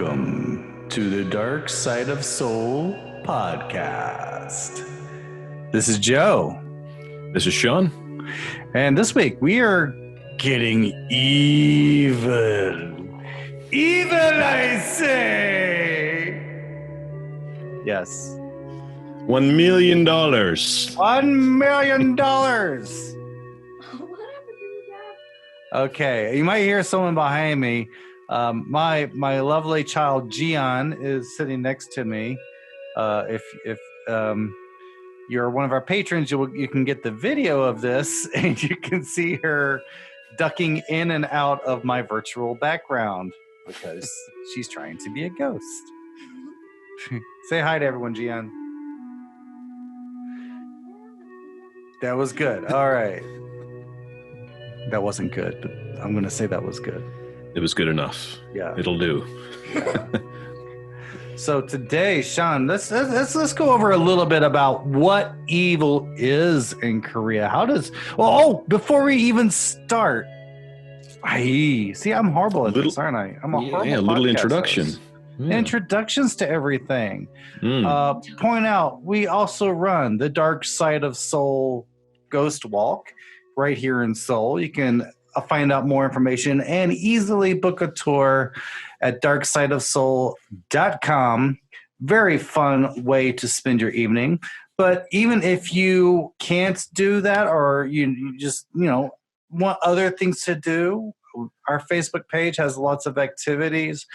Welcome to the Dark Side of Soul podcast. This is Joe. This is Sean. And this week we are getting evil. Evil, I say. Yes. $1 million. $1 million. Okay, you might hear someone behind me. My lovely child Gian is sitting next to me. If you're one of our patrons, you can get the video of this, and you can see her ducking in and out of my virtual background because she's trying to be a ghost. Say hi to everyone, Gian. That was good. All right. That wasn't good, but I'm going to say that was good. It was good enough. Yeah. It'll do. Yeah. So today, Sean, let's go over a little bit about what evil is in Korea. Before we even start, I'm horrible at this, aren't I? I'm a horrible a little introduction. Yeah. Introductions to everything. Point out, we also run the Dark Side of Soul Ghost Walk right here in Seoul. You can find out more information and easily book a tour at darksideofsoul.com. Very fun way to spend your evening. But even if you can't do that, or you just want other things to do, our Facebook page has lots of activities.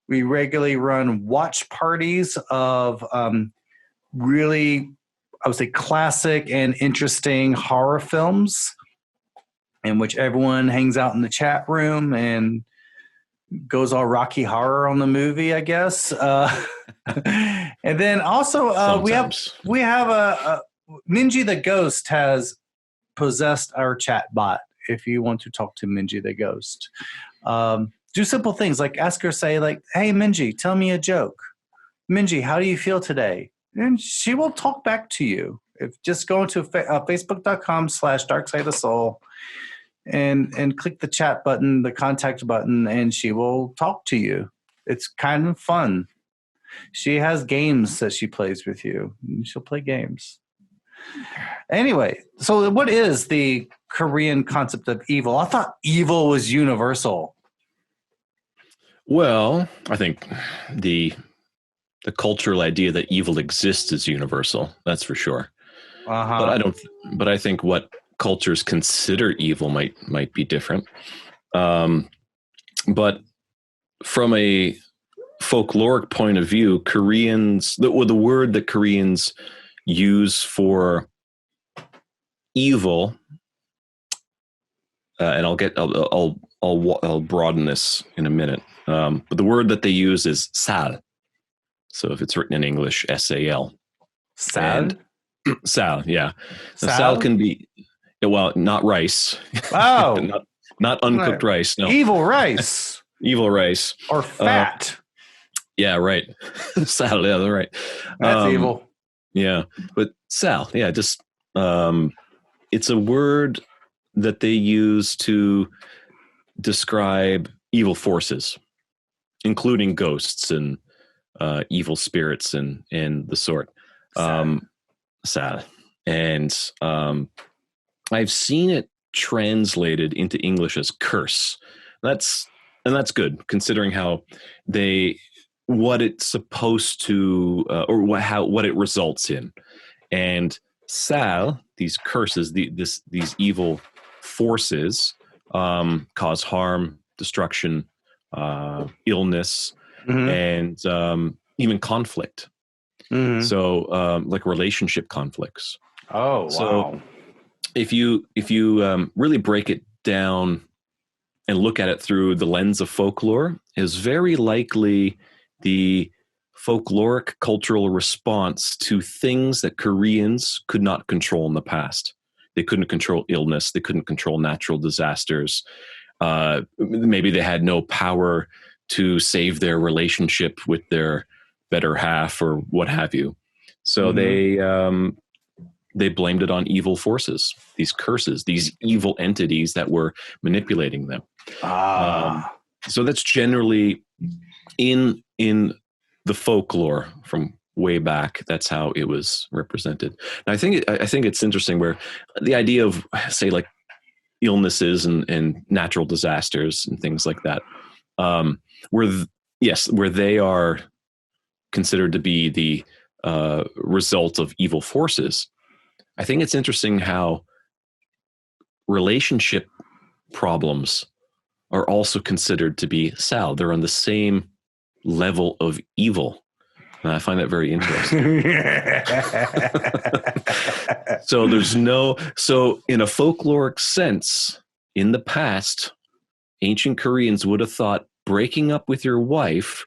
We regularly run watch parties of really, I would say, classic and interesting horror films, in which everyone hangs out in the chat room and goes all Rocky Horror on the movie, I guess. And then also we have Minji the Ghost has possessed our chat bot. If you want to talk to Minji the Ghost, do simple things like ask her, say like, "Hey Minji, tell me a joke. Minji, how do you feel today?" And she will talk back to you. If just go into facebook.com/darksideofsoul and click the chat button, the contact button, and she will talk to you. It's kind of fun. She has games that she plays with you. She'll play games. Anyway, so what is the Korean concept of evil? I thought evil was universal. Well, I think the cultural idea that evil exists is universal. That's for sure. But I think what cultures consider evil might be different. But from a folkloric point of view, Koreans, the word that Koreans use for evil, and I'll broaden this in a minute. But the word that they use is sal. So if it's written in English, S-A-L. Sal? Sal, yeah. Sal? Sal can be, well, not rice. Oh. not uncooked rice. No. Evil rice. Evil rice. Or fat. Yeah, right. Sal, yeah, they're right. That's evil. Yeah. But sal, yeah, just it's a word that they use to describe evil forces, including ghosts and evil spirits and the sort. Sal. And I've seen it translated into English as curse. That's good, considering how what it's supposed to, or what it results in. And sal, these curses, these evil forces, cause harm, destruction, illness, and even conflict. Mm-hmm. So, like relationship conflicts. Oh, wow. So if you really break it down and look at it through the lens of folklore, is very likely the folkloric cultural response to things that Koreans could not control in the past. They couldn't control illness. They couldn't control natural disasters. Maybe they had no power to save their relationship with their better half or what have you. So they blamed it on evil forces, these curses, these evil entities that were manipulating them. So that's generally in in the folklore from way back, that's how it was represented. And I think it's interesting where the idea of, say, like illnesses and natural disasters and things like that, where they are considered to be the result of evil forces. I think it's interesting how relationship problems are also considered to be Sal. They're on the same level of evil. And I find that very interesting. So in a folkloric sense, in the past, ancient Koreans would have thought breaking up with your wife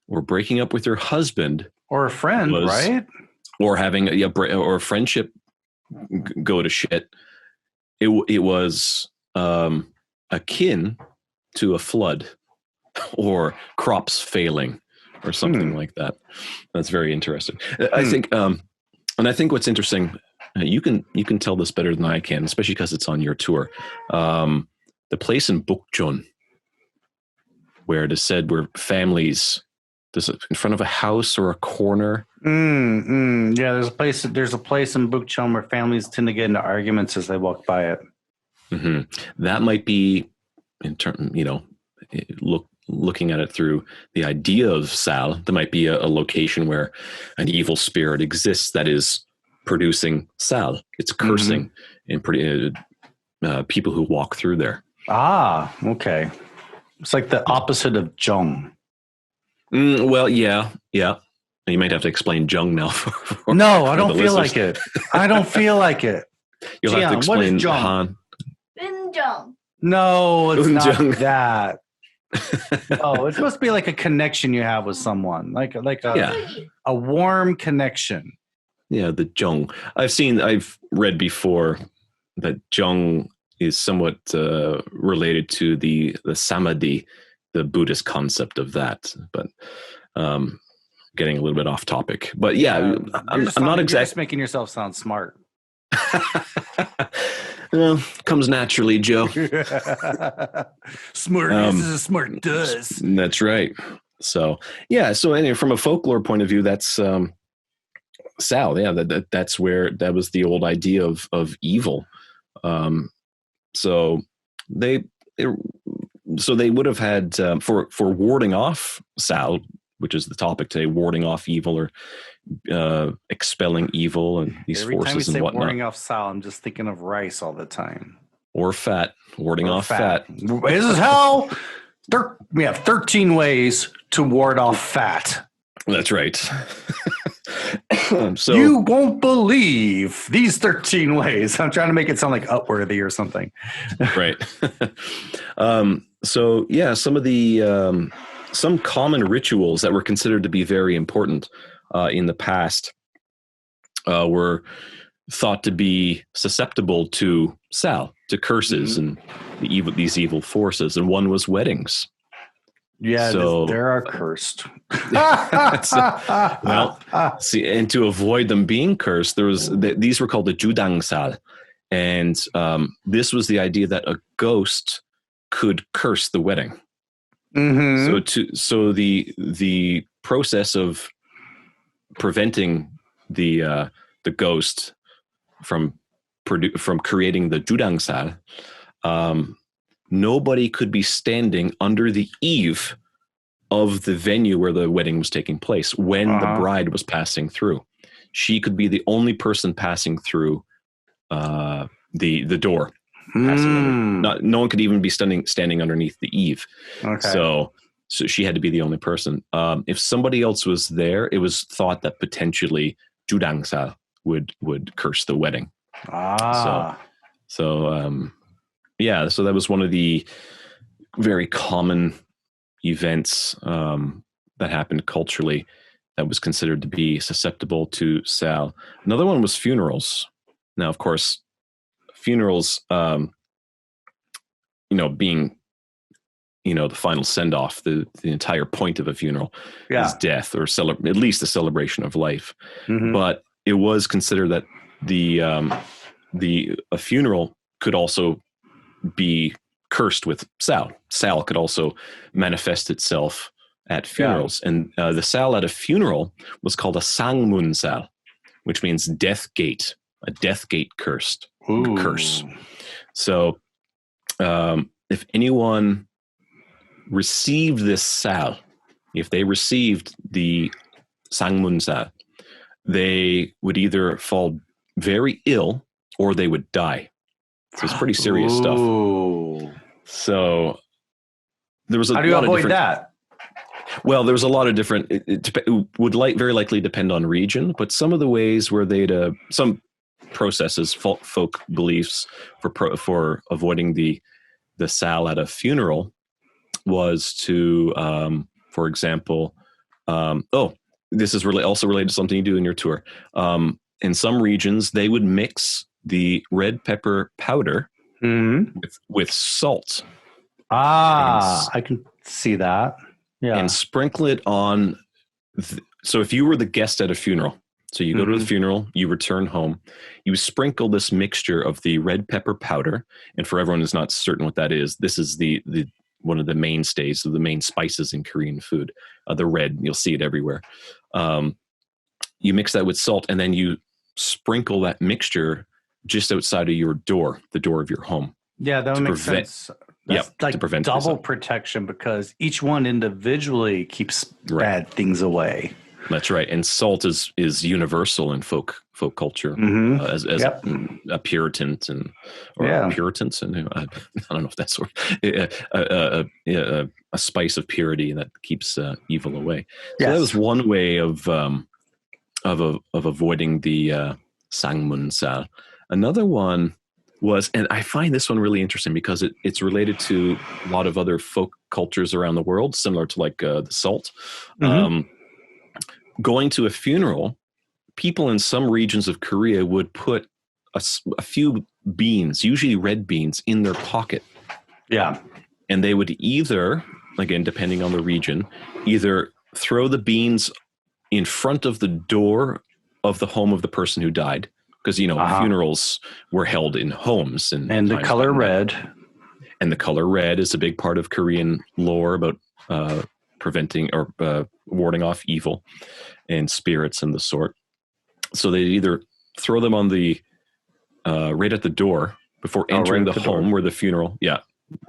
or breaking up with your husband or a friend, right? Or having a friendship go to shit. It was akin to a flood or crops failing or something like that. That's very interesting. I think, and I think what's interesting, you can tell this better than I can, especially because it's on your tour. The place in Bukchon, where it is said where families, does it in front of a house or a corner? Yeah, there's a place in Bukchon where families tend to get into arguments as they walk by it. Mm-hmm. That might be, looking at it through the idea of Sal, there might be a location where an evil spirit exists that is producing Sal. It's cursing and people who walk through there. Ah, okay. It's like the opposite of Jung. Well, yeah. You might have to explain Jung now. No, I don't feel like it. I don't feel like it. You'll have to explain what is Jung? Han. Jung. No, it's not that. Oh, it's supposed to be like a connection you have with someone, like a warm connection. Yeah, the Jung. I've read before that Jung is somewhat related to the Samadhi, the Buddhist concept of that. But getting a little bit off topic. But yeah, I'm not exactly just making yourself sound smart. Well, comes naturally, Joe. Smart is as smart does. That's right. So yeah. So anyway, from a folklore point of view, that's Sal. Yeah, that's where that was the old idea of evil. So they would have had for warding off Sal, which is the topic today, warding off evil or expelling evil and these Every forces time you say and whatnot. warding off Sal, I'm just thinking of rice all the time. Or fat, warding off fat. This is how we have 13 ways to ward off fat. That's right. So you won't believe these 13 ways. I'm trying to make it sound like Upworthy or something. Right. So yeah, some of the some common rituals that were considered to be very important in the past were thought to be susceptible to Sal, to curses and these evil forces, and one was weddings. Yeah, so, they are cursed. See, and to avoid them being cursed, these were called the Judangsal, and this was the idea that a ghost could curse the wedding. So the process of preventing the ghost from creating the Judangsal, nobody could be standing under the eave of the venue where the wedding was taking place when the bride was passing through. She could be the only person passing through the door. No one could even be standing underneath the eave. Okay. So she had to be the only person. If somebody else was there, it was thought that potentially Judangsa would curse the wedding. So that was one of the very common events that happened culturally that was considered to be susceptible to Sal. Another one was funerals. Now, of course, funerals, being, the final send-off, the entire point of a funeral is death or at least the celebration of life. But it was considered that a funeral could also be cursed with Sal. Sal could also manifest itself at funerals. And the sal at a funeral was called a sangmun sal, which means death gate, a death gate curse. So if anyone received this sal, if they received the sangmun sal, they would either fall very ill or they would die. So it's pretty serious stuff. So there was a How do you lot of avoid different, that? Well, there was a lot of different. It would very likely depend on region, but some of the ways where they'd some processes, folk beliefs for avoiding the sal at a funeral was to, for example, this is really also related to something you do in your tour. In some regions, they would mix the red pepper powder with salt. I can see that. Yeah. And sprinkle it on. So if you were the guest at a funeral, so you go to the funeral, you return home, you sprinkle this mixture of the red pepper powder. And for everyone who's not certain what that is, this is the one of the mainstays of the main spices in Korean food. The red, you'll see it everywhere. You mix that with salt, and then you sprinkle that mixture just outside of your door, the door of your home. Yeah, that would make sense. That's like to prevent double protection, because each one individually keeps bad things away. That's right. And salt is universal in folk culture as a Puritans and Puritans, and I don't know if that's a spice of purity that keeps evil away. So that was one way of avoiding the sangmun sal. Another one was, and I find this one really interesting because it's related to a lot of other folk cultures around the world, similar to like the salt. Going to a funeral, people in some regions of Korea would put a few beans, usually red beans, in their pocket. Yeah. And they would either, again, depending on the region, either throw the beans in front of the door of the home of the person who died, because, funerals were held in homes. And the color red. And the color red is a big part of Korean lore about preventing or warding off evil and spirits and the sort. So they either throw them on the right at the door before entering the home where the funeral,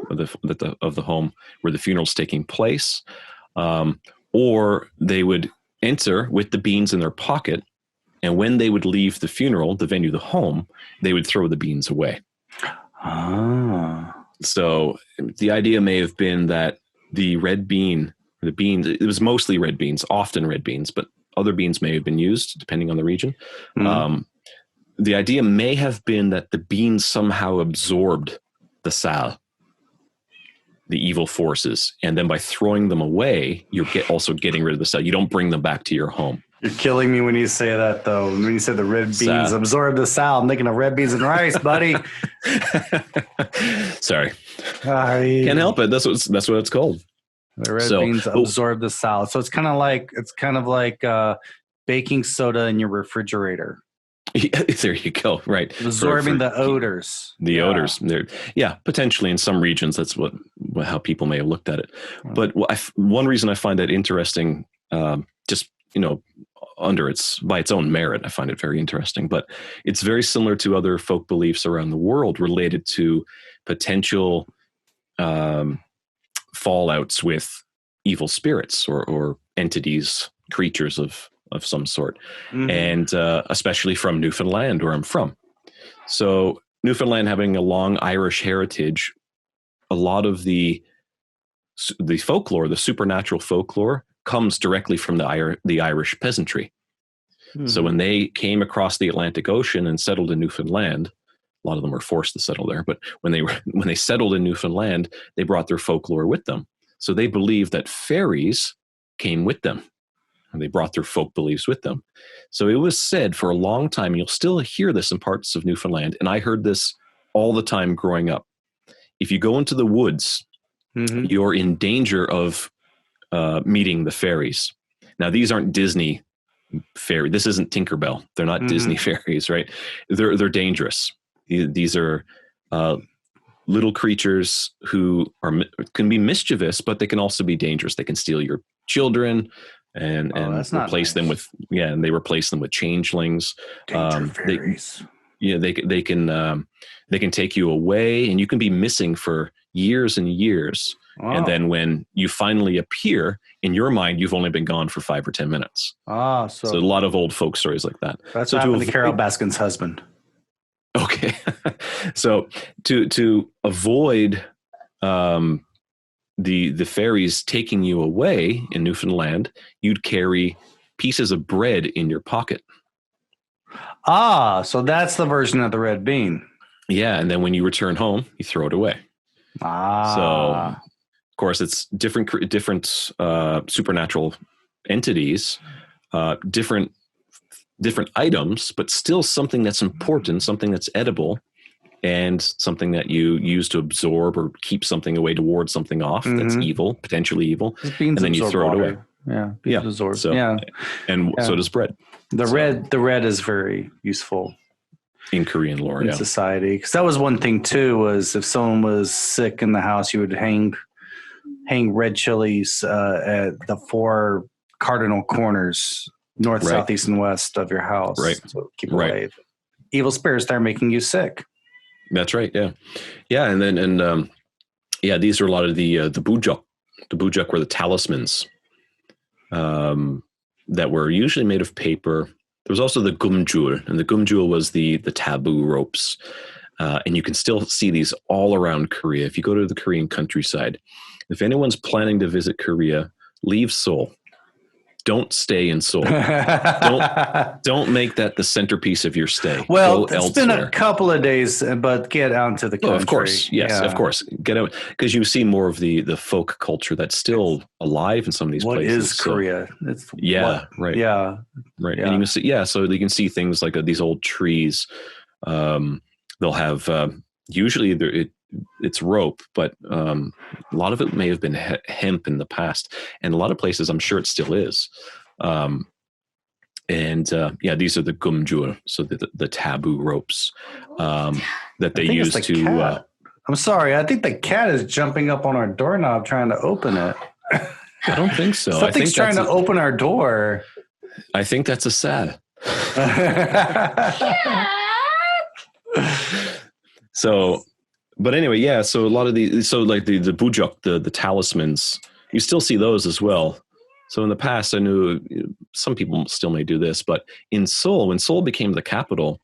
of the home where the funeral's taking place, or they would enter with the beans in their pocket, and when they would leave the funeral, the venue, the home, they would throw the beans away. So the idea may have been that the beans, it was mostly red beans, often red beans, but other beans may have been used depending on the region. The idea may have been that the beans somehow absorbed the sal, the evil forces, and then by throwing them away, you're also getting rid of the sal. You don't bring them back to your home. You're killing me when you say that, though. When you said the red beans absorb the sal, I'm thinking of red beans and rice, buddy. Sorry. Can't help it. That's what it's called. The red beans absorb the sal. So it's kind of like baking soda in your refrigerator. There you go. Right. Absorbing the odors. The odors. Potentially in some regions, that's how people may have looked at it. But one reason I find that interesting, by its own merit, I find it very interesting. But it's very similar to other folk beliefs around the world related to potential fallouts with evil spirits or entities, creatures of some sort, and especially from Newfoundland, where I'm from. So Newfoundland, having a long Irish heritage, a lot of the folklore, the supernatural folklore, comes directly from the Irish peasantry. So when they came across the Atlantic Ocean and settled in Newfoundland, a lot of them were forced to settle there, but when they settled in Newfoundland, they brought their folklore with them. So they believed that fairies came with them, and they brought their folk beliefs with them. So it was said for a long time, and you'll still hear this in parts of Newfoundland, and I heard this all the time growing up. If you go into the woods, you're in danger of meeting the fairies. Now, these aren't Disney fairy. This isn't Tinkerbell. They're not Disney fairies, right? They're dangerous. These are little creatures who can be mischievous, but they can also be dangerous. They can steal your children and replace them with and they replace them with changelings. Danger fairies. They can take you away, and you can be missing for years and years. Oh. And then when you finally appear, in your mind, you've only been gone for 5 or 10 minutes. So a lot of old folk stories like that. That's what happened to Carol Baskin's husband. Okay. So to avoid the fairies taking you away in Newfoundland, you'd carry pieces of bread in your pocket. So that's the version of the red bean. Yeah, and then when you return home, you throw it away. So, of course, it's different supernatural entities, different items, but still something that's important, something that's edible, and something that you use to absorb or keep something away to ward something off that's evil, potentially evil, and then you throw it away. Yeah, absorb. So, so does bread. The red is very useful in Korean lore, in society. Because that was one thing too, was if someone was sick in the house, you would hang red chilies at the 4 cardinal corners, north, south, east, and west of your house. Right. So keep away evil spirits that are making you sick. That's right. Yeah. Yeah. And these are a lot of the bujok. The bujok were the talismans that were usually made of paper. There was also the gumjul, and the gumjul was the taboo ropes. And you can still see these all around Korea. If you go to the Korean countryside, if anyone's planning to visit Korea, leave Seoul. Don't stay in Seoul. don't make that the centerpiece of your stay. Well, Go it's elsewhere. been a couple of days, but get out into the country. Oh, of course. Yes, of course. Get out, because you see more of the folk culture that's still alive in some of these places. What is Korea? It's right. Yeah. Right. And you can see, so you can see things like these old trees. They'll have usually it's rope, but a lot of it may have been hemp in the past, and a lot of places I'm sure it still is. These are the gumjul, so the taboo ropes that they use to. I'm sorry, I think the cat is jumping up on our doorknob trying to open it. I don't think so. Something's trying to open our door. I think that's a sad. So, but anyway, so a lot of these, so like the bujok, the talismans, you still see those as well. So in the past, I knew some people still may do this, but in Seoul, when Seoul became the capital,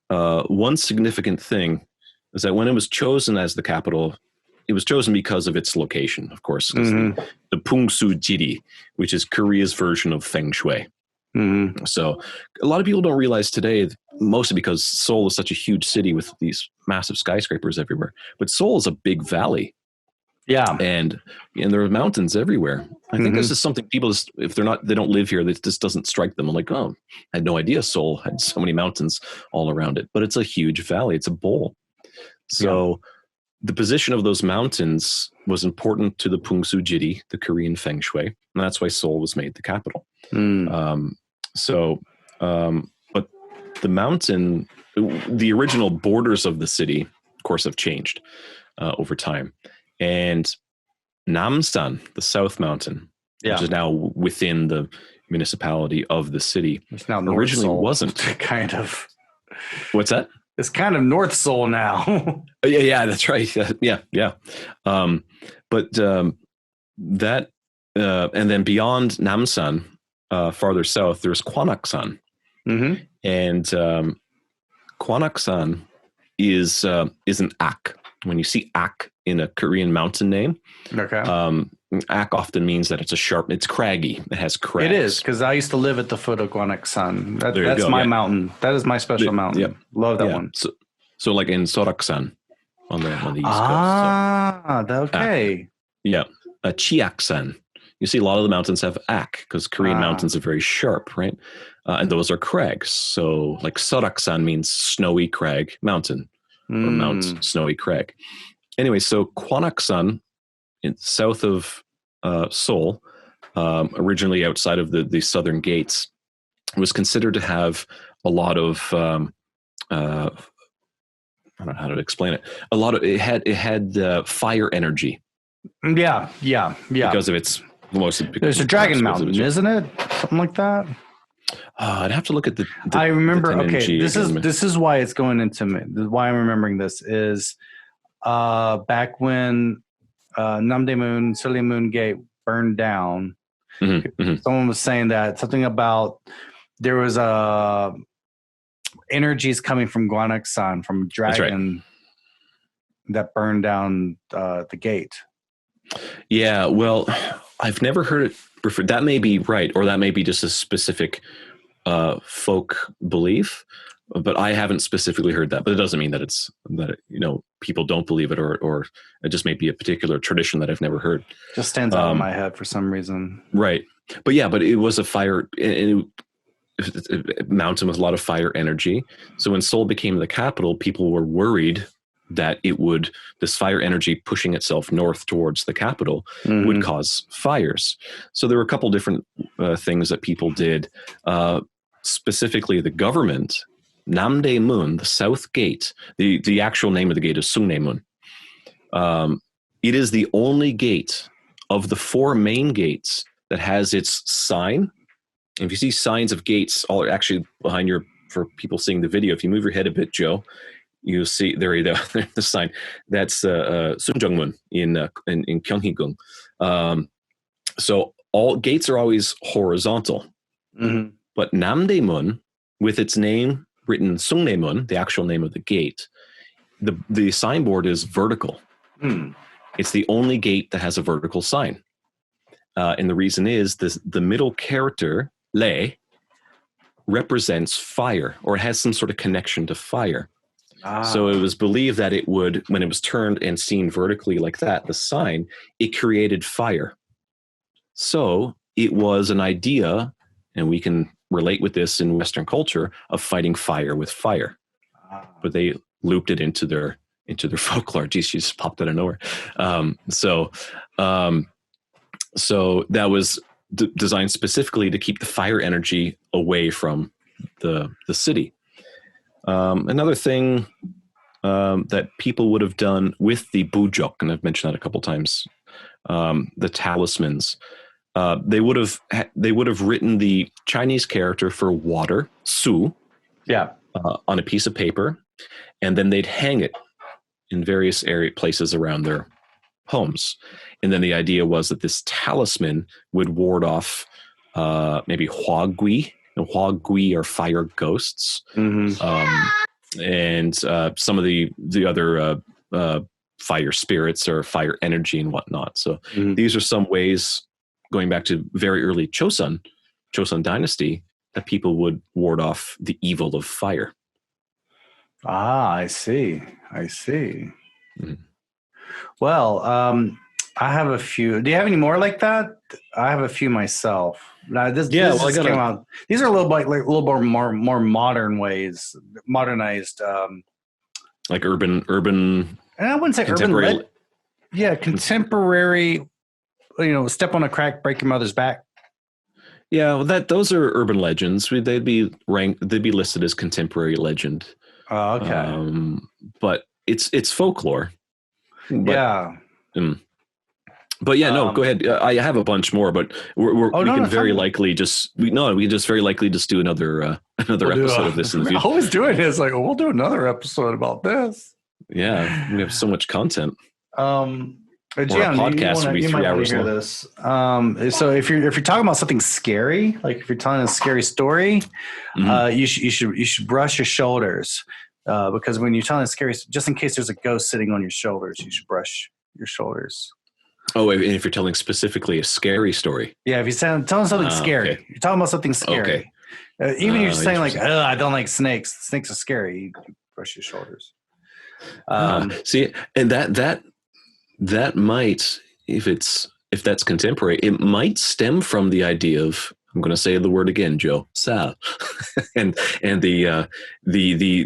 one significant thing is that when it was chosen as the capital, it was chosen because of its location, of course, the Pungsu Jiri, which is Korea's version of Feng Shui. So a lot of people don't realize today, mostly because Seoul is such a huge city with these massive skyscrapers everywhere, but Seoul is a big valley. Yeah. And there are mountains everywhere. I think this is something people, if they don't live here, this just doesn't strike them. I'm like, oh, I had no idea Seoul had so many mountains all around it, but it's a huge valley. It's a bowl. So the position of those mountains was important to the Pungsu Jiri, the Korean Feng Shui. And that's why Seoul was made the capital. But the mountain, the original borders of the city, of course, have changed over time. And Namsan, the South Mountain, which is now within the municipality of the city, it's now originally Seoul. Wasn't. Kind of. What's that? It's kind of North Seoul now. Yeah, that's right. Yeah. But that, and then beyond Namsan, farther south, there's Kwanaksan. And Kwanaksan is an ak. When you see ak in a Korean mountain name, ak often means that it's craggy. It has crags. It is, because I used to live at the foot of Gwanaksan. That's my mountain. That is my special mountain. Love that one. So like in Soraksan on the East Coast. Okay. Chiaksan. You see a lot of the mountains have ak, because Korean mountains are very sharp, right? And those are crags. So like Soraksan means snowy crag mountain, or Mount Snowy Crag. Anyway, so Kwanaksan, south of Seoul, originally outside of the southern gates, was considered to have a lot of I don't know how to explain it. It had fire energy. Yeah. Because of its Mostly There's a Dragon Mountain, isn't it? Something like that. I'd have to look at the I remember. the Okay, this again. is why it's going into me. Why I'm remembering this is back when Namdaemun, Silly Moon Gate burned down. Someone was saying that something about there was energies coming from Guanxan, from dragon that burned down the gate. Yeah, well, I've never heard it referred. That may be right, or that may be just a specific folk belief, but I haven't specifically heard that. But it doesn't mean that it's that people don't believe it, or it just may be a particular tradition that I've never heard. Just stands out in my head for some reason. Right, but it was a fire mountain with a lot of fire energy. So when Seoul became the capital, people were worried that this fire energy pushing itself north towards the capital would cause fires. So there were a couple different things that people did. Specifically, the government, Namdaemun, the South Gate, the actual name of the gate is Sungnaemun. It is the only gate of the 4 main gates that has its sign. If you see signs of gates, all actually behind for people seeing the video, if you move your head a bit, Joe, you see there the sign. That's Sunjungmun in Gyeonggi-gung. So all gates are always horizontal, but Namdaemun, with its name written Sungnaemun, the actual name of the gate, the signboard is vertical. It's the only gate that has a vertical sign, and the reason is the middle character Le represents fire, or it has some sort of connection to fire. So it was believed that it would, when it was turned and seen vertically like that, the sign, it created fire. So it was an idea, and we can relate with this in Western culture, of fighting fire with fire. But they looped it into their folklore. Geez, she just popped out of nowhere. So that was designed specifically to keep the fire energy away from the city. Another thing that people would have done with the bujok, and I've mentioned that a couple times, the talismans, they would have written the Chinese character for water, su, on a piece of paper, and then they'd hang it in various places around their homes. And then the idea was that this talisman would ward off maybe huagui. And huagui are fire ghosts. And some of the other fire spirits or fire energy and whatnot. So these are some ways, going back to very early Chosun dynasty, that people would ward off the evil of fire. I see. Well, I have a few. Do you have any more like that? I have a few myself. Now, this came out. These are a little more modern ways, modernized. Like urban. And I wouldn't say urban. Contemporary. Step on a crack, break your mother's back. Yeah, well, those are urban legends. They'd be listed as contemporary legend. Oh, okay. But it's folklore. But go ahead. I have a bunch more, but we can very likely just do another episode of this in the future. I always do it. It's like, we'll do another episode about this. Yeah, we have so much content. Gian, podcast would be 3 hours long. This. So if you're talking about something scary, like if you're telling a scary story, you should brush your shoulders, because when you're telling a scary, just in case there's a ghost sitting on your shoulders, you should brush your shoulders. Oh, and if you're telling specifically a scary story. Yeah, if you're telling something scary, you're talking about something scary. Okay. Even if you're saying like, I don't like snakes. Snakes are scary. You brush your shoulders. See, and that might, if that's contemporary, it might stem from the idea of, I'm going to say the word again, Joe, Sal, and the idea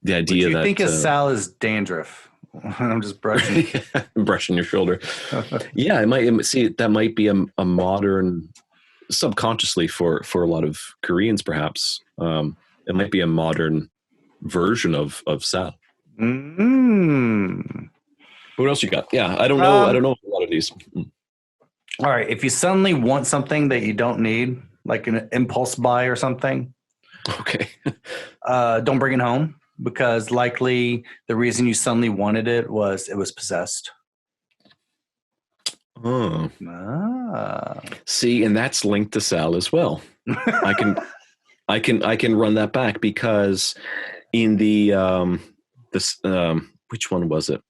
that I think Sal is dandruff. I'm just brushing your shoulder. Yeah, it might. See, that might be a modern, subconsciously for a lot of Koreans, perhaps. It might be a modern version of Sal. What else you got? Yeah, I don't know a lot of these. All right. If you suddenly want something that you don't need, like an impulse buy or something, Okay. don't bring it home because likely the reason you suddenly wanted it was possessed. Oh, Ah. see, and that's linked to Sal as well. I can run that back because in the which one was it?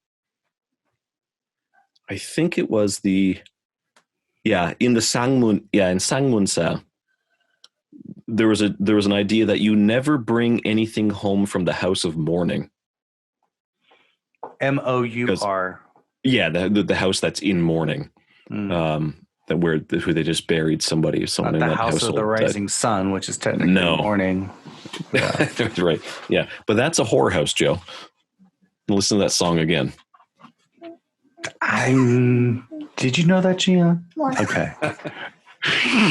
I think it was in the Sangmun, in Sangmun Sal. There was an idea that you never bring anything home from the house of mourning. MOUR. Yeah, the house that's in mourning. Who they just buried someone Not in the that house of household. the rising sun, which is technically morning. Yeah. Right. Yeah, but that's a whorehouse, Joe. Listen to that song again. Did you know that, Gia? Okay.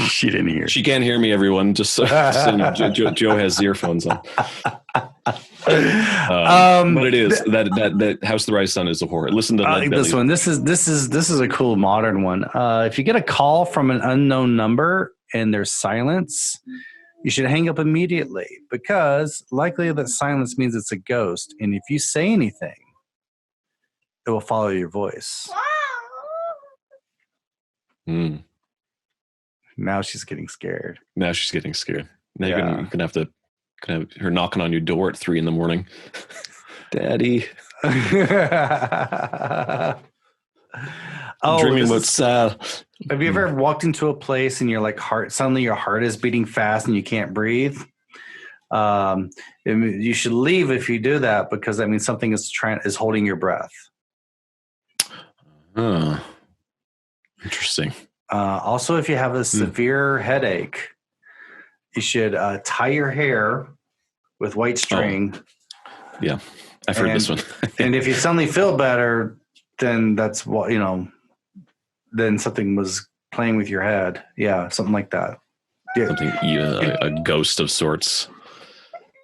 She didn't hear. She can't hear me, everyone. Just so Joe has earphones on. But it is that House of the Rising Sun is a horror. Listen to this one. This is a cool modern one. If you get a call from an unknown number and there's silence, you should hang up immediately because likely that silence means it's a ghost. And if you say anything, it will follow your voice. Now she's getting scared. Now you're gonna have her knocking on your door at 3 a.m. Daddy. Dreaming about Sal. Have you ever walked into a place and you're like suddenly your heart is beating fast and you can't breathe? You should leave if you do that because that means something is holding your breath. Interesting. Also, if you have a severe headache, you should tie your hair with white string. Oh. Yeah, I've heard this one. And if you suddenly feel better, then that's what, then something was playing with your head. Yeah, something like that. Yeah. Something, a ghost of sorts.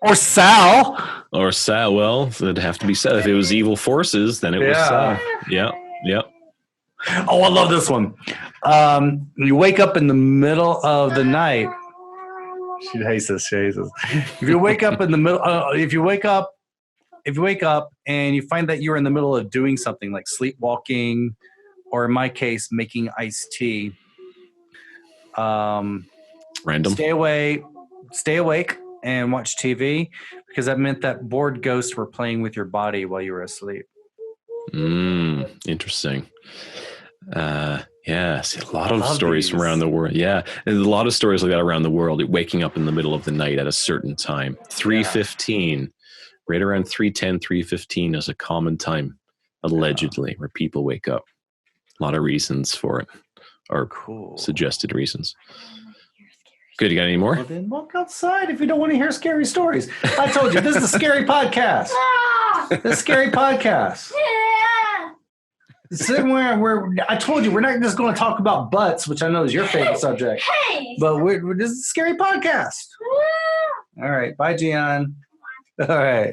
Or Sal. Well, it'd have to be Sal. If it was evil forces, then it was Sal. Yeah. Oh, I love this one. You wake up in the middle of the night. She hates this. If you wake up in the middle, if you wake up and you find that you're in the middle of doing something like sleepwalking, or in my case, making iced tea. Random. Stay awake, and watch TV because that meant that bored ghosts were playing with your body while you were asleep. Interesting. See a lot of stories from around the world. Yeah, and a lot of stories like that around the world. Waking up in the middle of the night at a certain time, 3:15, right around 3:10, 3:15 is a common time, allegedly, where people wake up. A lot of reasons for it, or suggested reasons. Good. You got any more? Well, then walk outside if you don't want to hear scary stories. I told you this is a scary podcast. This scary podcast. Somewhere I told you we're not just going to talk about butts, which I know is your favorite subject. But this is a scary podcast. All right, bye, Gian. All right,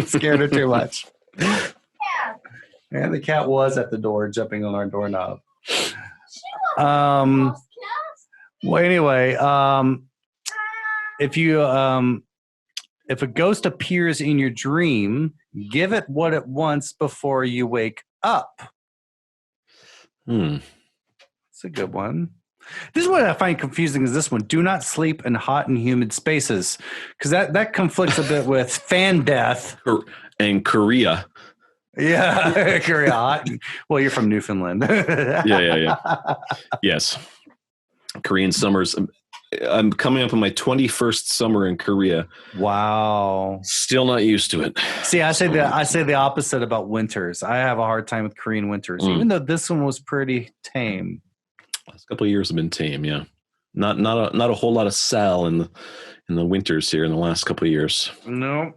scared her too much. And the cat was at the door, jumping on our doorknob. Well, anyway, if a ghost appears in your dream, give it what it wants before you wake up. It's a good one. This is what I find confusing is this one. Do not sleep in hot and humid spaces. Because that conflicts a bit with fan death. And Korea. Yeah, Korea hot. Well, you're from Newfoundland. Yeah. Yes. Korean summers. I'm coming up on my 21st summer in Korea. Wow. Still not used to it. See, I say the opposite about winters. I have a hard time with Korean winters, even though this one was pretty tame. Last couple of years have been tame, yeah. Not a whole lot of Sal in the winters here in the last couple of years. No.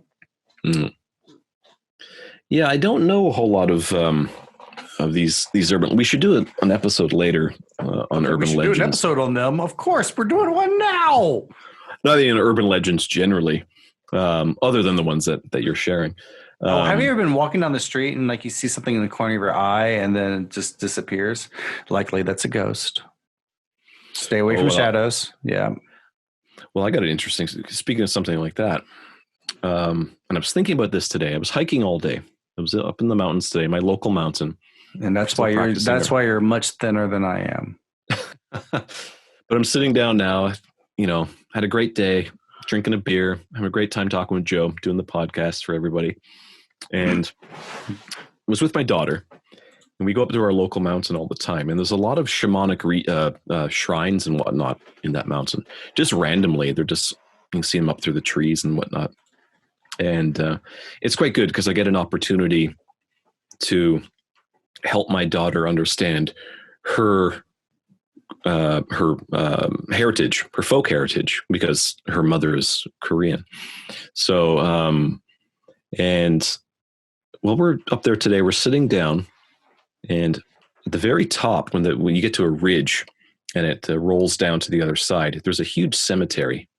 Yeah, I don't know a whole lot of these urban. We should do an episode later on urban legends. Do an episode on them, of course. We're doing one now. Not even urban legends generally, other than the ones that you're sharing. Oh, have you ever been walking down the street and like you see something in the corner of your eye and then it just disappears? Likely that's a ghost. Stay away from shadows. Yeah. Well, I got an interesting, speaking of something like that. And I was thinking about this today. I was hiking all day. I was up in the mountains today, my local mountain. And that's why you're much thinner than I am. But I'm sitting down now, had a great day, drinking a beer, having a great time talking with Joe, doing the podcast for everybody. And I was with my daughter, and we go up to our local mountain all the time. And there's a lot of shamanic shrines and whatnot in that mountain. Just randomly, you can see them up through the trees and whatnot. And it's quite good because I get an opportunity to help my daughter understand her heritage, her folk heritage, because her mother is Korean. So, and while we're up there today, we're sitting down, and at the very top, when you get to a ridge and it rolls down to the other side, there's a huge cemetery.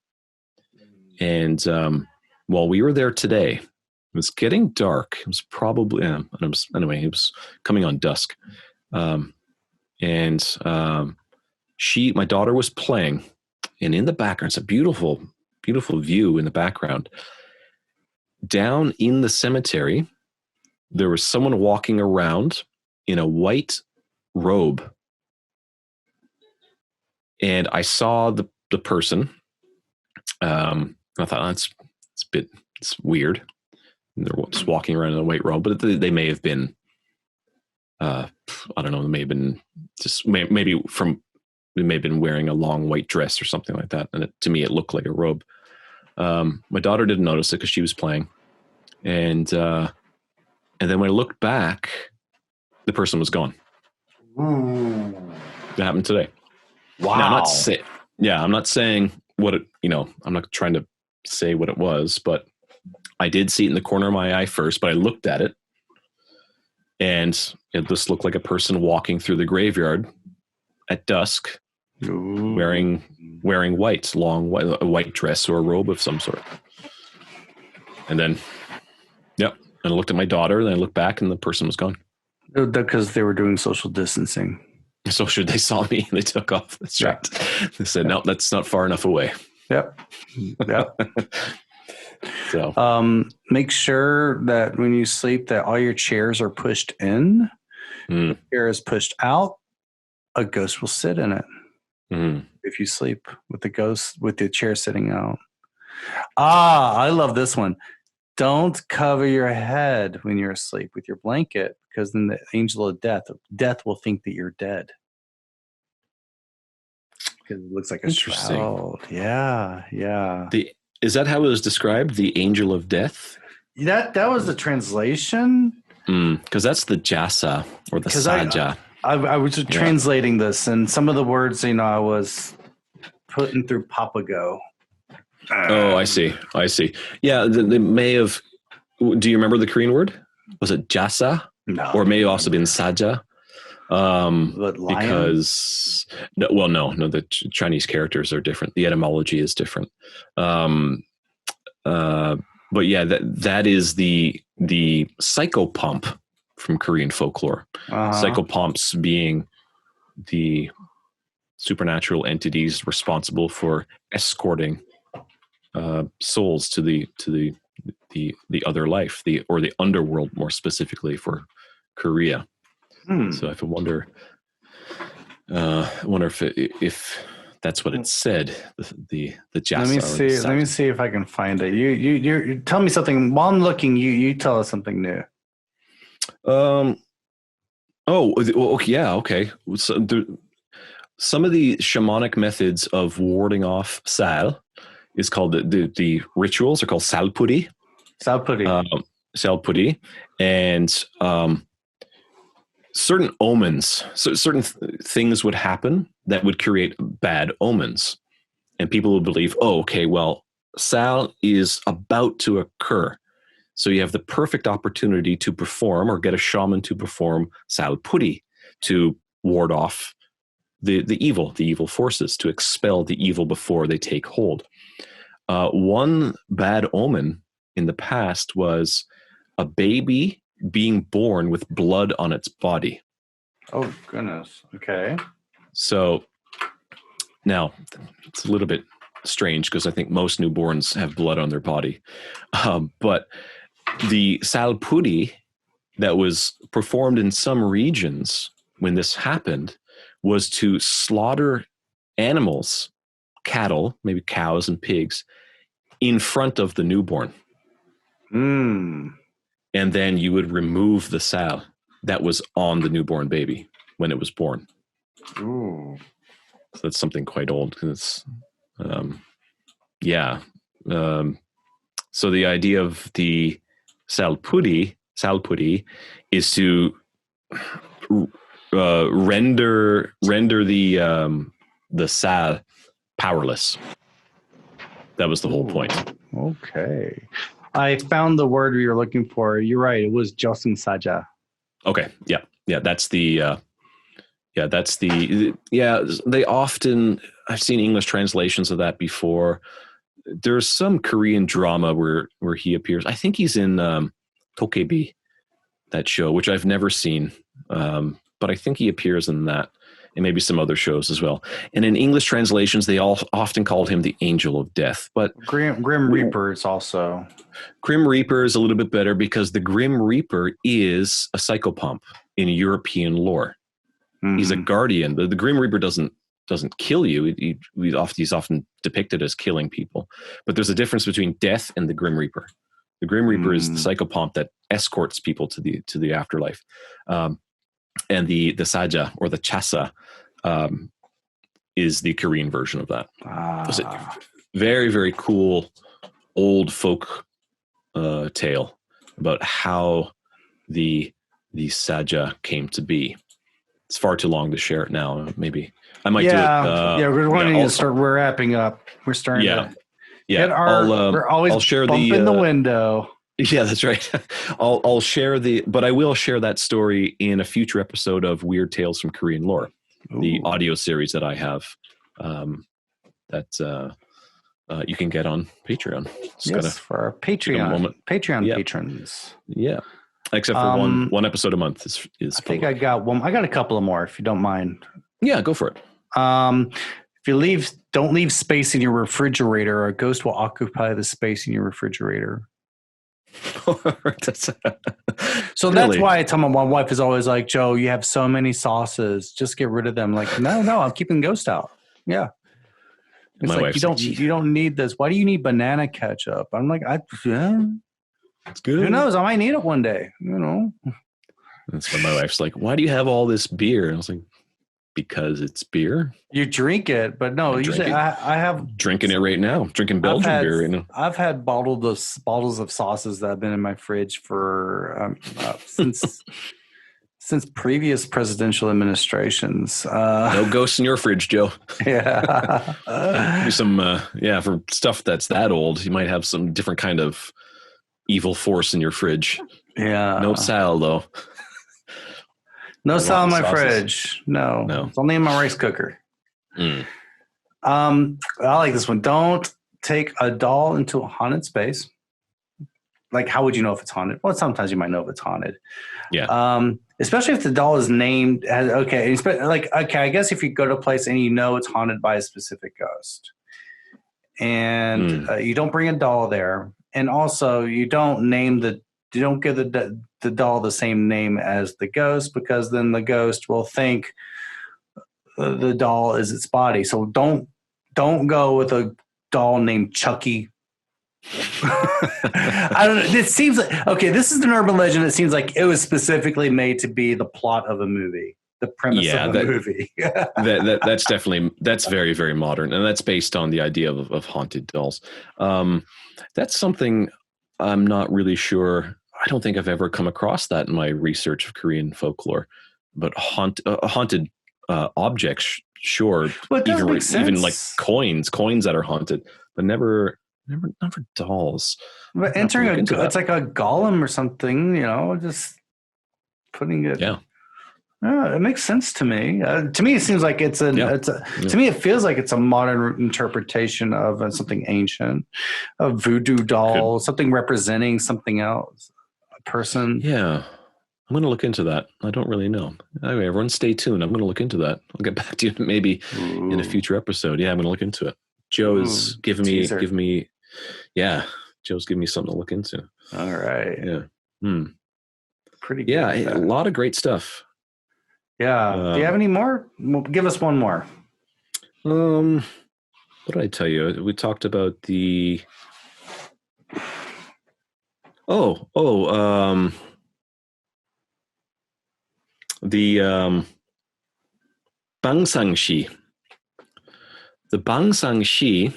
And while we were there today, it was getting dark. It was probably, anyway, it was coming on dusk. My daughter was playing, and in the background, it's a beautiful, beautiful view in the background. Down in the cemetery, there was someone walking around in a white robe. And I saw the person. I thought, it's weird. And they're just walking around in a white robe, but they may have been, I don't know, they may have been just maybe we may have been wearing a long white dress or something like that. And to me, it looked like a robe. My daughter didn't notice it because she was playing. And then when I looked back, the person was gone. Ooh. That happened today. Wow. Now, I'm not saying what it, I'm not trying to say what it was, but I did see it in the corner of my eye first, but I looked at it and it just looked like a person walking through the graveyard at dusk. Ooh. wearing white, a white dress or a robe of some sort. And then, and I looked at my daughter, and I looked back, and the person was gone. Because they were doing social distancing. So they saw me, and they took off. That's right. They said, no, that's not far enough away. Yep. So, make sure that when you sleep, that all your chairs are pushed in. The chair is pushed out. A ghost will sit in it. If you sleep with the chair sitting out. I love this one. Don't cover your head when you're asleep with your blanket, because then the angel of death will think that you're dead. Because it looks like a shroud. Yeah. Is that how it was described? The angel of death? That was the translation. Because that's the jasa or the saja. I was translating this, and some of the words, I was putting through Papago. I see. Yeah, they may have. Do you remember the Korean word? Was it jasa? No. Or may have also been saja. Because no, the Chinese characters are different. The etymology is different. But yeah, that is the psychopomp from Korean folklore. Psychopomps being the supernatural entities responsible for escorting souls to the other life, or the underworld, more specifically for Korea. So I wonder if that's what it said. The jasa. Let me see if I can find it. You tell me something while I'm looking. You tell us something new. Okay. So some of the shamanic methods of warding off sal is called the rituals are called salpuri. Salpuri, and certain omens. So certain things would happen that would create bad omens, and people would believe, sal is about to occur. So you have the perfect opportunity to perform, or get a shaman to perform salpuri to ward off the evil forces, to expel the evil before they take hold. One bad omen in the past was a baby being born with blood on its body. Oh, goodness. Okay. So now it's a little bit strange because I think most newborns have blood on their body. But the salpuri that was performed in some regions when this happened was to slaughter animals, cattle, maybe cows and pigs, in front of the newborn. Mm. And then you would remove the sal that was on the newborn baby when it was born. Ooh. So that's something quite old. It's, so the idea of the salpuri is to render the sal powerless. That was the whole point. Okay. I found the word we were looking for. You're right. It was Joseon Saja. Okay. Yeah. That's the. They often. I've seen English translations of that before. There's some Korean drama where he appears. I think he's in Tokebi, that show, which I've never seen, but I think he appears in that, and maybe some other shows as well. And in English translations, they all often called him the Angel of Death. But Grim Reaper is also. Grim Reaper is a little bit better because the Grim Reaper is a psychopomp in European lore. Mm-hmm. He's a guardian. The Grim Reaper doesn't kill you. He's often depicted as killing people. But there's a difference between death and the Grim Reaper. The Grim Reaper is the psychopomp that escorts people to the afterlife. And the Saja or the Chasa is the Korean version of that. It's a very, very cool old folk tale about how the Saja came to be. It's far too long to share it now. Maybe I might do it. We're wanting to start. We're wrapping up. We're starting to get we're always I'll share bumping the window. Yeah, that's right. I'll share but I will share that story in a future episode of Weird Tales from Korean Lore, the audio series that I have that you can get on Patreon. For our Patreon patrons. Yeah, except for one episode a month is. I think I got one. I got a couple of more, if you don't mind. Yeah, go for it. If you don't leave space in your refrigerator, or a ghost will occupy the space in your refrigerator. So that's why I tell my wife is always like, Joe, you have so many sauces, just get ring of them. Like, no, I'm keeping ghost out. Yeah. It's my like you don't need this. Why do you need banana ketchup? I'm like, it's good. Who knows? I might need it one day, That's when my wife's like, why do you have all this beer? And I was like, because it's beer. You drink it, but no, usually I have drinking it right now. Drinking Belgian beer right now. I've had bottles of sauces that have been in my fridge for since previous presidential administrations. No ghosts in your fridge, Joe. Yeah. Maybe some for stuff that's that old, you might have some different kind of evil force in your fridge. Yeah. No sal though. No salt in my fridge. No. It's only in my rice cooker. I like this one. Don't take a doll into a haunted space. Like, how would you know if it's haunted? Well, sometimes you might know if it's haunted. Yeah. Especially if the doll is named as, I guess if you go to a place and you know it's haunted by a specific ghost. And you don't bring a doll there. And also you don't give the doll the same name as the ghost, because then the ghost will think the doll is its body. So don't go with a doll named Chucky. I don't know. It seems like, this is an urban legend. It seems like it was specifically made to be the plot of a movie, the premise of a movie. that's very, very modern, and that's based on the idea of haunted dolls. That's something I'm not really sure. I don't think I've ever come across that in my research of Korean folklore, but haunted objects, sure. But even like coins that are haunted, but never dolls. But entering it's like a golem or something, just putting it. Yeah. It makes sense to me. To me, it seems like to me, it feels like it's a modern interpretation of something ancient, a voodoo doll, something representing something else. person. Yeah. I'm going to look into that. I don't really know. Anyway, everyone stay tuned. I'm going to look into that. I'll get back to you maybe in a future episode. Yeah, I'm going to look into it. Joe is giving me, Joe's giving me something to look into. All right. Yeah. Pretty good. Yeah, a lot of great stuff. Yeah. Do you have any more? Give us one more. What did I tell you? We talked about the Bangsangshi. The Bangsangshi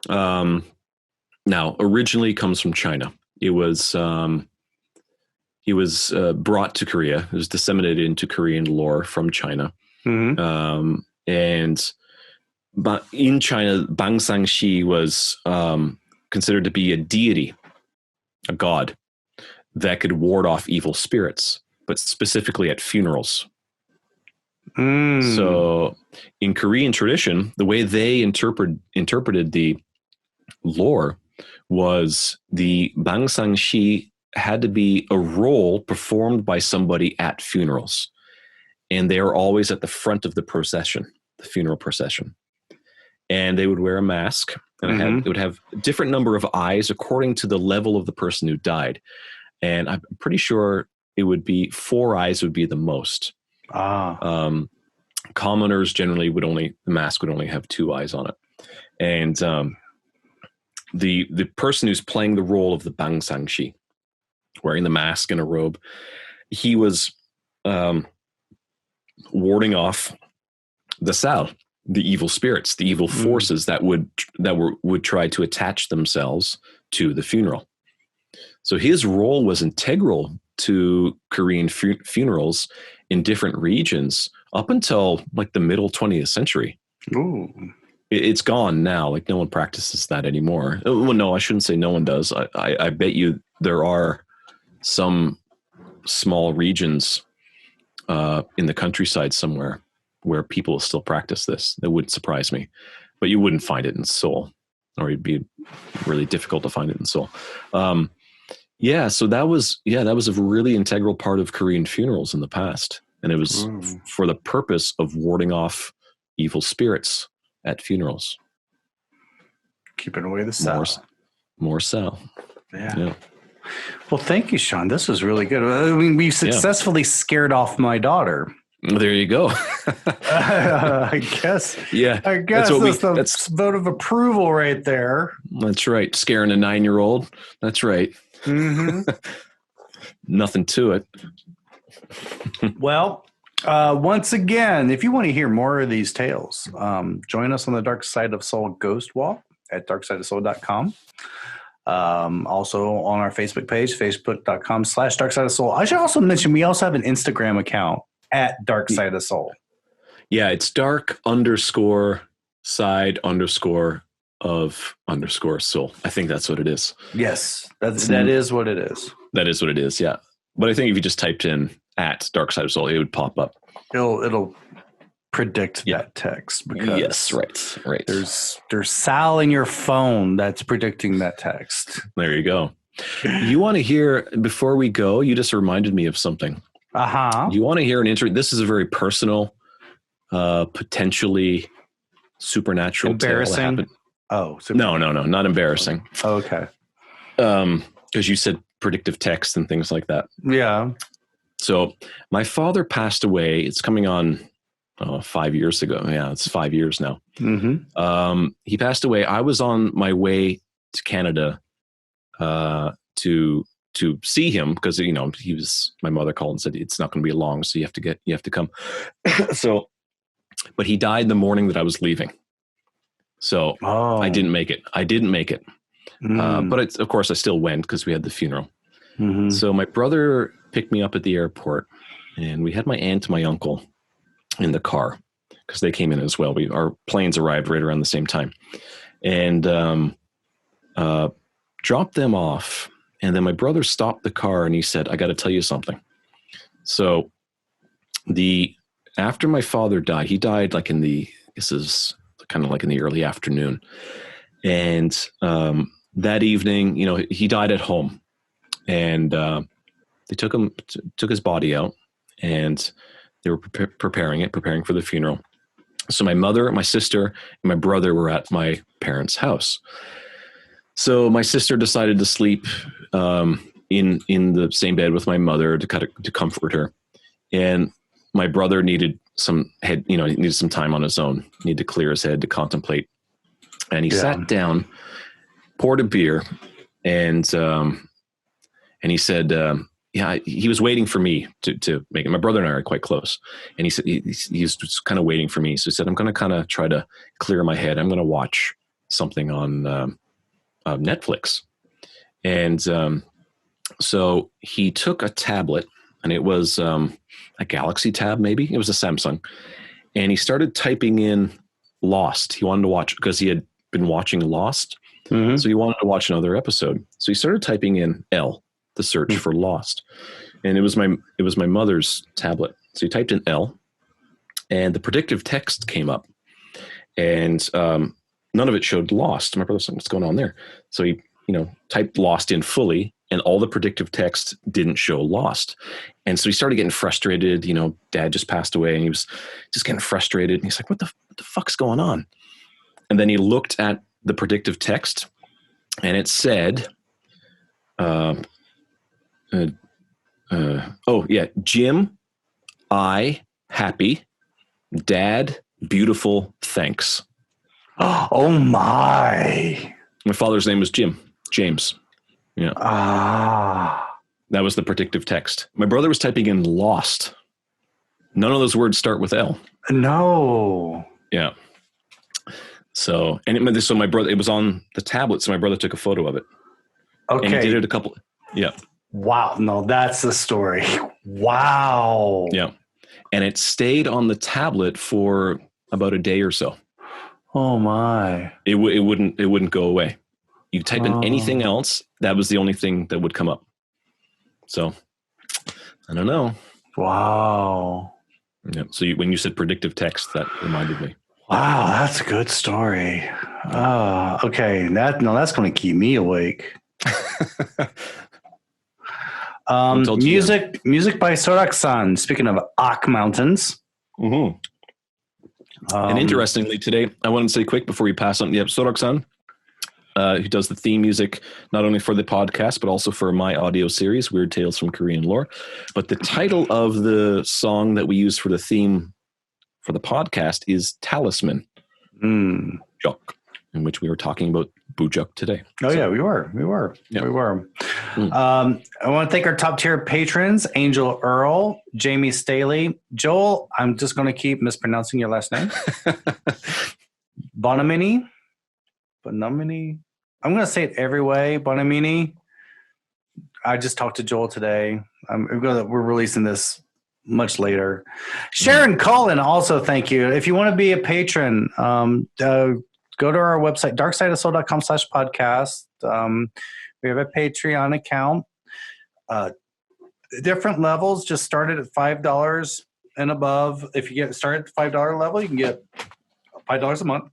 now originally comes from China. It was brought to Korea. It was disseminated into Korean lore from China. But in China, Bangsangshi was considered to be a deity, a god that could ward off evil spirits, but specifically at funerals. So in Korean tradition, the way they interpreted the lore was the Bangsangshi had to be a role performed by somebody at funerals. And they are always at the front of the procession, the funeral procession. And they would wear a mask, and it would have a different number of eyes according to the level of the person who died. And I'm pretty sure it would be 4 eyes would be the most. Commoners generally the mask would only have 2 eyes on it. And the person who's playing the role of the Bangsangshi, wearing the mask and a robe, he was warding off the Sal, the evil spirits, the evil forces that would try to attach themselves to the funeral. So his role was integral to Korean funerals in different regions up until like the middle 20th century. Ooh. It's gone now. Like no one practices that anymore. Well, no, I shouldn't say no one does. I bet you there are some small regions in the countryside somewhere where people still practice this. That wouldn't surprise me, but you wouldn't find it in Seoul, or it'd be really difficult to find it in Seoul. So that was a really integral part of Korean funerals in the past. And it was for the purpose of warding off evil spirits at funerals. Keeping away the Sal. More Sal. Yeah. Well, thank you, Sean. This was really good. I mean, we successfully scared off my daughter. There you go. I guess. Yeah. I guess that's vote of approval right there. That's right. Scaring a 9-year-old. That's right. Nothing to it. Well, once again, if you want to hear more of these tales, join us on the Dark Side of Soul Ghost Walk at darksideofsoul.com. Also on our Facebook page, facebook.com/darksideofsoul. I should also mention we also have an Instagram account at Dark Side of Soul. Yeah, it's dark_side_of_soul. I think that's what it is. Yes, that is what it is. That is what it is, yeah. But I think if you just typed in at Dark Side of Soul, it would pop up. It'll predict that text. Because yes, right. There's Sal in your phone that's predicting that text. There you go. You want to hear, before we go, you just reminded me of something. You want to hear an intro? This is a very personal, potentially supernatural embarrassing tale. Oh, no, not embarrassing. Oh, okay. Because you said predictive text and things like that. Yeah. So my father passed away. It's coming on 5 years ago. Yeah, it's 5 years now. He passed away. I was on my way to Canada to see him because my mother called and said it's not going to be long, so you have to come. But he died the morning that I was leaving. So I didn't make it. But of course I still went because we had the funeral. So my brother picked me up at the airport, and we had my aunt and my uncle in the car because they came in as well. Our planes arrived right around the same time, and dropped them off. And then my brother stopped the car and he said, "I got to tell you something." So after my father died, he died like this is kind of like in the early afternoon. And that evening, he died at home. And They took his body out, and they were preparing for the funeral. So my mother, my sister, and my brother were at my parents' house. So my sister decided to sleep in the same bed with my mother to comfort her, and my brother needed some time on his own. He needed to clear his head, to contemplate, and he sat down, poured a beer, and he said, he was waiting for me to make it. My brother and I are quite close. And he said, he's just kind of waiting for me. So he said, I'm going to kind of try to clear my head. I'm going to watch something on Netflix. And so he took a tablet, and it was a Galaxy Tab, maybe. It was a Samsung. And he started typing in Lost. He wanted to watch, because he had been watching Lost. Mm-hmm. So he wanted to watch another episode. So he started typing in L, the search for Lost, and it was my mother's tablet. So he typed in L, and the predictive text came up, and none of it showed Lost. My brother said, "What's going on there?" So he typed Lost in fully, and all the predictive text didn't show Lost, and so he started getting frustrated. Dad just passed away, and he was just getting frustrated. And he's like, "What the fuck's going on?" And then he looked at the predictive text, and it said, Jim, I, happy, Dad, beautiful, thanks. Oh my. My father's name was James. Yeah. That was the predictive text. My brother was typing in Lost. None of those words start with L. No. Yeah. So, so my brother, it was on the tablet, so my brother took a photo of it. Okay. And he did it yeah. Wow. No, that's the story. Wow. Yeah. And it stayed on the tablet for about a day or so. Oh my. It wouldn't go away. You type in anything else, that was the only thing that would come up. So, I don't know. Wow. Yeah. So when you said predictive text, that reminded me. Wow, that's a good story. Okay. That's going to keep me awake. Music by Sorak-san. Speaking of Ak Mountains. Mm-hmm. And interestingly, today, I wanted to say quick before we pass on. Sorak-san, who does the theme music, not only for the podcast, but also for my audio series, Weird Tales from Korean Lore. But the title of the song that we use for the theme for the podcast is Talisman. Bujok, in which we were talking about Bujok today. Oh, yeah, we were. Yeah. We were. I want to thank our top tier patrons, Angel Earl, Jamie Staley, Joel. I'm just going to keep mispronouncing your last name. Bonamini. I'm going to say it every way. Bonamini. I just talked to Joel today. We're releasing this much later. Sharon Cullen, also thank you. If you want to be a patron, go to our website, darksideofsoul.com/podcast. We have a Patreon account. Different levels, just started at $5 and above. If you get started at the $5 level, you can get $5 a month.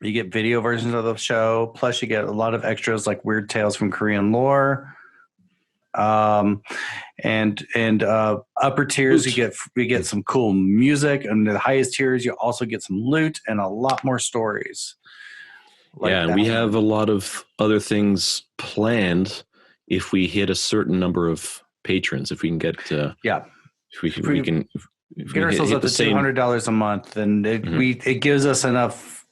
You get video versions of the show. Plus you get a lot of extras like Weird Tales from Korean Lore. And upper tiers, we get some cool music, and the highest tiers, you also get some loot and a lot more stories. And we have a lot of other things planned if we hit a certain number of patrons. If we can get, if we can get ourselves up to $200 a month, and it gives us enough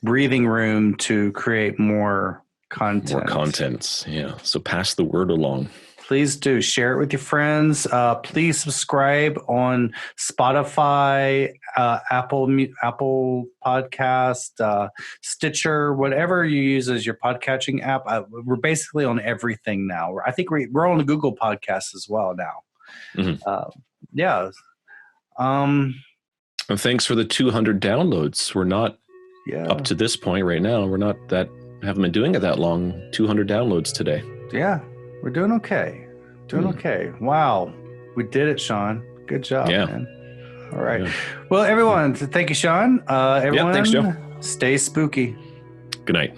breathing room to create more content. More contents, yeah. So pass the word along. Please do share it with your friends. Please subscribe on Spotify, Apple Podcast, Stitcher, whatever you use as your podcatching app. We're basically on everything now. I think we're on the Google Podcast as well now. And thanks for the 200 downloads. We're not up to this point right now. Haven't been doing it that long. 200 downloads today. Yeah. We're doing okay. Okay. Wow. We did it, Sean. Good job, man. All right. Yeah. Well, everyone, thank you, Sean. Everyone, thanks, Joe. Stay spooky. Good night.